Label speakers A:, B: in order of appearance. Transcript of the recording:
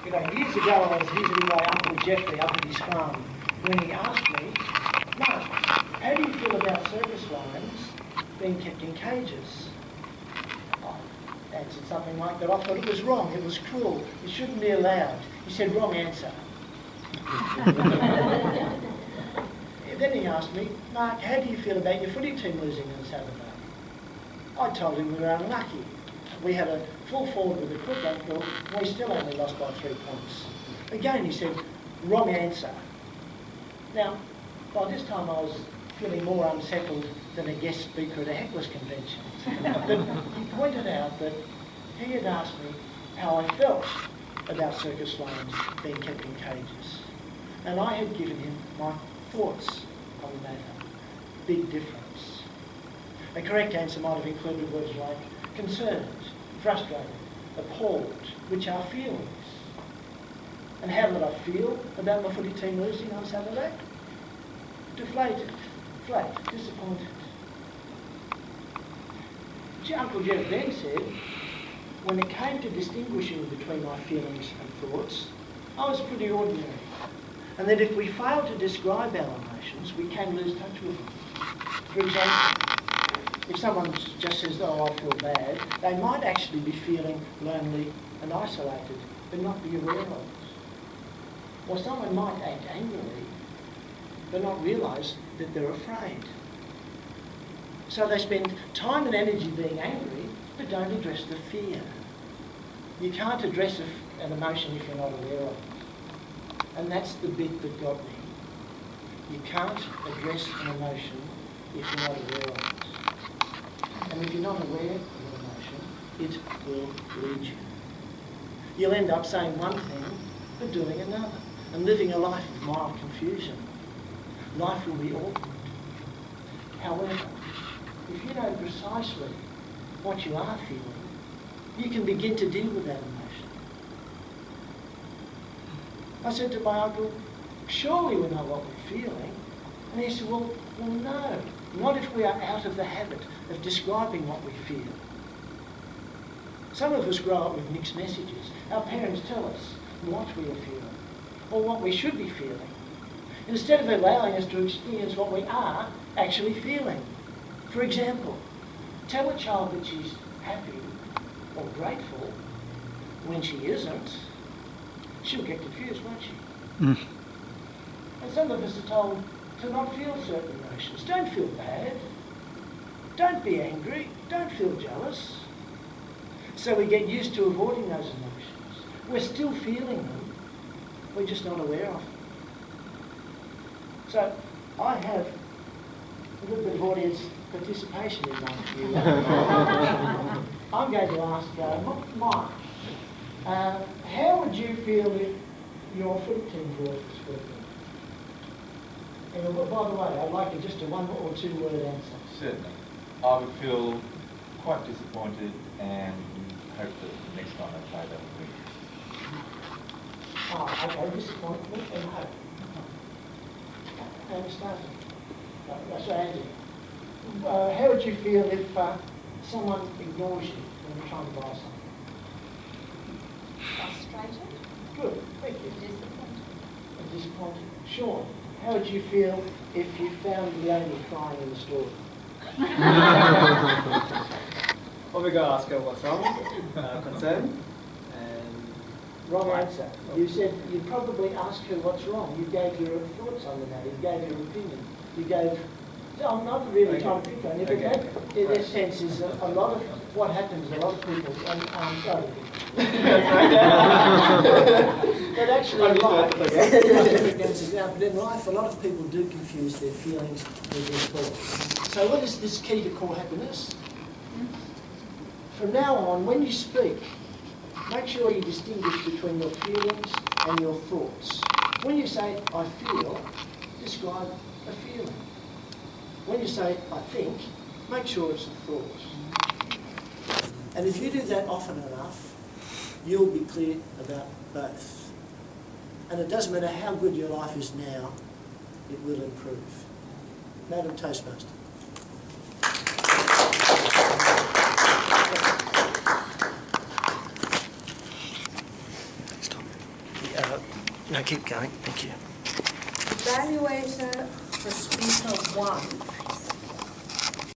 A: You know, years ago I was visiting my Uncle Jeffrey up at his farm when he asked me, Mark, how do you feel about circus lions being kept in cages? I answered something like that. I thought it was wrong, it was cruel, it shouldn't be allowed. He said, wrong answer. Then he asked me, Mark, how do you feel about your footy team losing on Saturday? I told him we were unlucky. We had a full forward with a quick uphill, and we still only lost by 3 points. Again, he said, wrong answer. Now, by this time I was feeling more unsettled than a guest speaker at a heckler's convention. But he pointed out that he had asked me how I felt about circus lions being kept in cages. And I had given him my thoughts on the matter. Big difference. A correct answer might have included words like concerned, frustrated, appalled, which are feelings. And how did I feel about my footy team losing on Saturday? Deflated, flat, disappointed. Uncle Jeff then said, when it came to distinguishing between my feelings and thoughts, I was pretty ordinary. And that if we fail to describe our emotions, we can lose touch with them. For example, if someone just says, oh, I feel bad, they might actually be feeling lonely and isolated, but not be aware of it. Or someone might act angrily, but not realise that they're afraid. So they spend time and energy being angry, but don't address the fear. You can't address an emotion if you're not aware of it. And that's the bit that got me. You can't address an emotion if you're not aware of it. And if you're not aware of an emotion, it will lead you. You'll end up saying one thing, but doing another, and living a life of mild confusion. Life will be awkward. However, if you know precisely what you are feeling, you can begin to deal with that emotion. I said to my uncle, surely we know what we're feeling. And he said, well, no. Not if we are out of the habit of describing what we feel. Some of us grow up with mixed messages. Our parents tell us what we are feeling, or what we should be feeling, instead of allowing us to experience what we are actually feeling. For example, tell a child that she's happy or grateful when she isn't, she'll get confused, won't she? And some of us are told to not feel certain emotions. Don't feel bad. Don't be angry. Don't feel jealous. So we get used to avoiding those emotions. We're still feeling them. We're just not aware of them. So I have a little bit of audience participation in my view. I'm going to ask Mike, how would you feel if your foot team brought this working? And by the way, I'd like just a 1 or 2 word answer.
B: Certainly. I would feel quite disappointed and hope that next time I play that will be.
A: Oh, okay, disappointment and hope. And starting. So Andy, how would you feel if someone ignores you when you're trying to buy something?
C: Frustrated.
A: Good, thank you.
C: Disappointed.
A: Disappointed. Sean, how would you feel if you found Leonie crying in the store?
D: Probably go ask her what's wrong, concerned, and
A: Wrong answer. You said you'd probably ask her what's wrong. You gave your thoughts on the matter. You gave your opinion. You gave... I'm not really trying to pick on you, but that, in this sense, is a lot of what happens. A lot of people... I'm sorry. But actually, in life, but in life, a lot of people do confuse their feelings with their thoughts. So what is this key to core happiness? From now on, when you speak, make sure you distinguish between your feelings and your thoughts. When you say, I feel, describe a feeling. When you say, I think, make sure it's a thought. And if you do that often enough, you'll be clear about both. And it doesn't matter how good your life is now, it will improve. Madam Toastmaster. no, keep going. Thank you.
C: Evaluator for speaker 1